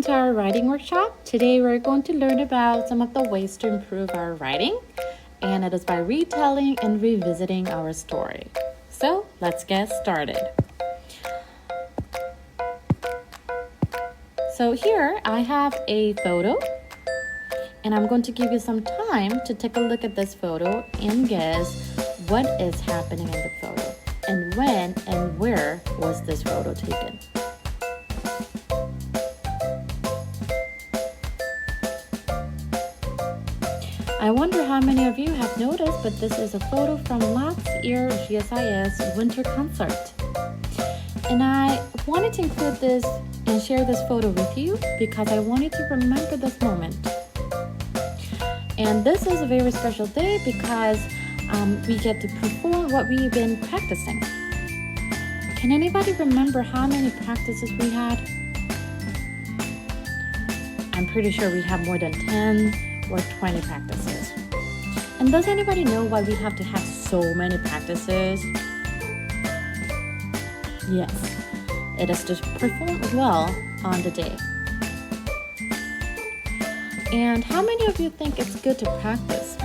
To our writing workshop. Today we're going to learn about some of the ways to improve our writing, and it is by retelling and revisiting our story. So let's get started. So here I have a photo, and I'm going to give you some time to take a look at this photo and guess what is happening in the photo and when and where was this photo taken. I wonder how many of you have noticed, but this is a photo from last year GSIS winter concert. And I wanted to include this and share this photo with you because I wanted to remember this moment. And this is a very special day because we get to perform what we've been practicing. Can anybody remember how many practices we had? I'm pretty sure we have more than 10 or 20 practices. And does anybody know why we have to have so many practices? Yes, it is to perform well on the day. And how many of you think it's good to practice?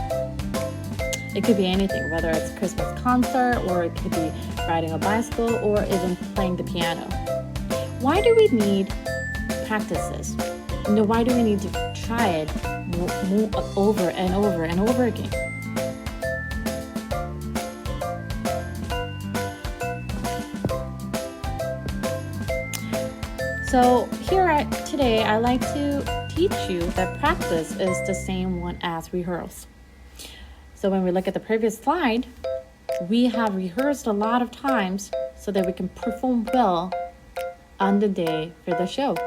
It could be anything, whether it's a Christmas concert, or it could be riding a bicycle, or even playing the piano. Why do we need practices? Why do we need to try it over and over and over again? So today I like to teach you that practice is the same one as rehearse. So when we look at the previous slide, we have rehearsed a lot of times so that we can perform well on the day for the show.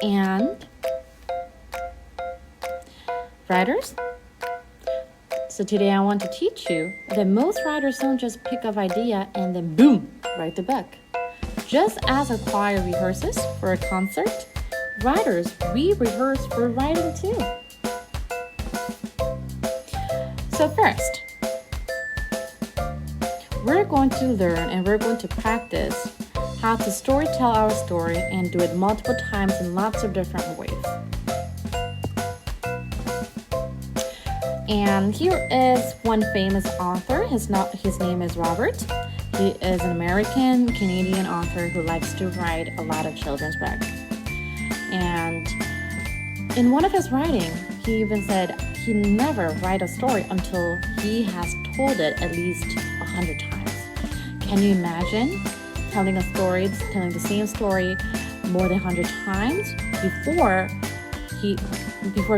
And writers, so today I want to teach you that most writers don't just pick up idea and then boom, write the book. Just as a choir rehearses for a concert, writers, we rehearse for writing too. So first, we're going to learn and we're going to practice how to storytell our story and do it multiple times in lots of different ways. And here is one famous author. His name is Robert. He is an American Canadian author who likes to write a lot of children's books. And in one of his writing, he even said he never write a story until he has told it at least 100 times. Can you imagine telling the same story more than 100 times before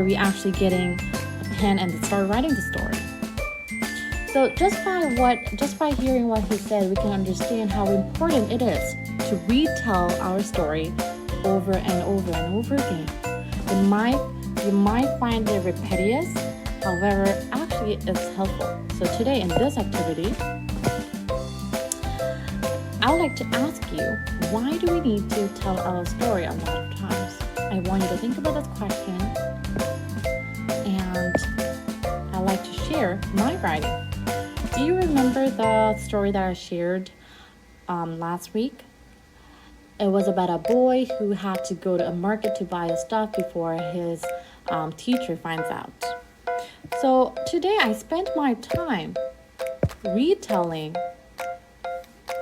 we actually getting a pen and start writing the story? So just by hearing what he said, we can understand how important it is to retell our story over and over and over again. You might find it repetitive, however, actually it's helpful. So today in this activity, I would like to ask you, why do we need to tell our story a lot of times? I want you to think about this question, and I'd like to share my writing. Do you remember the story that I shared last week? It was about a boy who had to go to a market to buy stuff before his teacher finds out. So today I spent my time retelling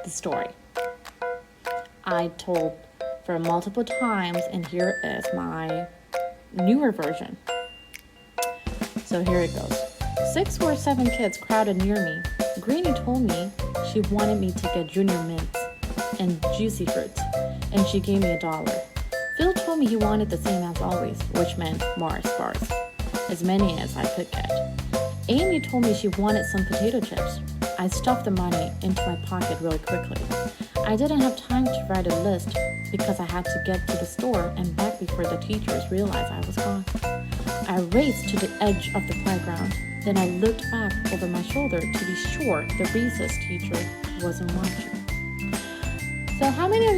the story. I told for multiple times, and here is my newer version. So here it goes. 6 or 7 kids crowded near me. Granny told me she wanted me to get junior mints and juicy fruits, and she gave me $1. Phil told me he wanted the same as always, which meant more bars, as many as I could get. Amy told me she wanted some potato chips. I stuffed the money into my pocket really quickly. I didn't have time to write a list because I had to get to the store and back before the teachers realized I was gone. I raced to the edge of the playground. Then I looked back over my shoulder to be sure the recess teacher wasn't watching. So how many of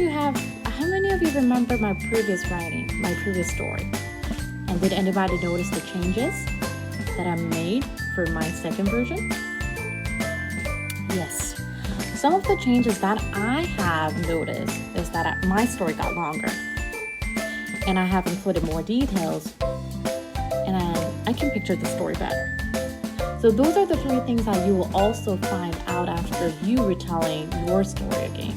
you remember my previous story? And did anybody notice the changes that I made for my second version? Yes. Some of the changes that I have noticed is that my story got longer, and I have included more details, and I can picture the story better. So those are the 3 things that you will also find out after you retelling your story again.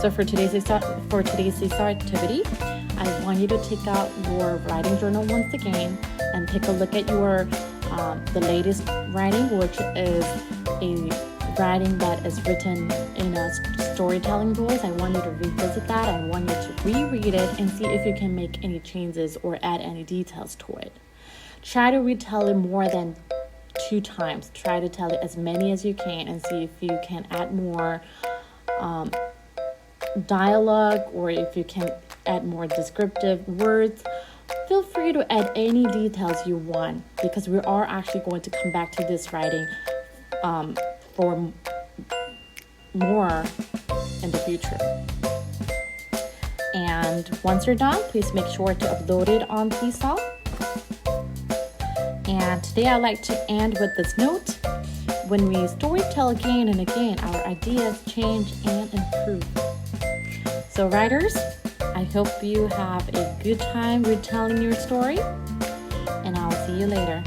So for today's activity, I want you to take out your writing journal once again and take a look at your the latest writing, which is a writing that is written in a storytelling voice. I want you to revisit that. I want you to reread it and see if you can make any changes or add any details to it. Try to retell it more than 2 times. Try to tell it as many as you can and see if you can add more dialogue, or if you can add more descriptive words. Feel free to add any details you want, because we are actually going to come back to this writing for more in the future. And once you're done, please make sure to upload it on Seesaw. And today I like to end with this note. When we storytell again and again, our ideas change and improve. So writers, I hope you have a good time retelling your story, and I'll see you later.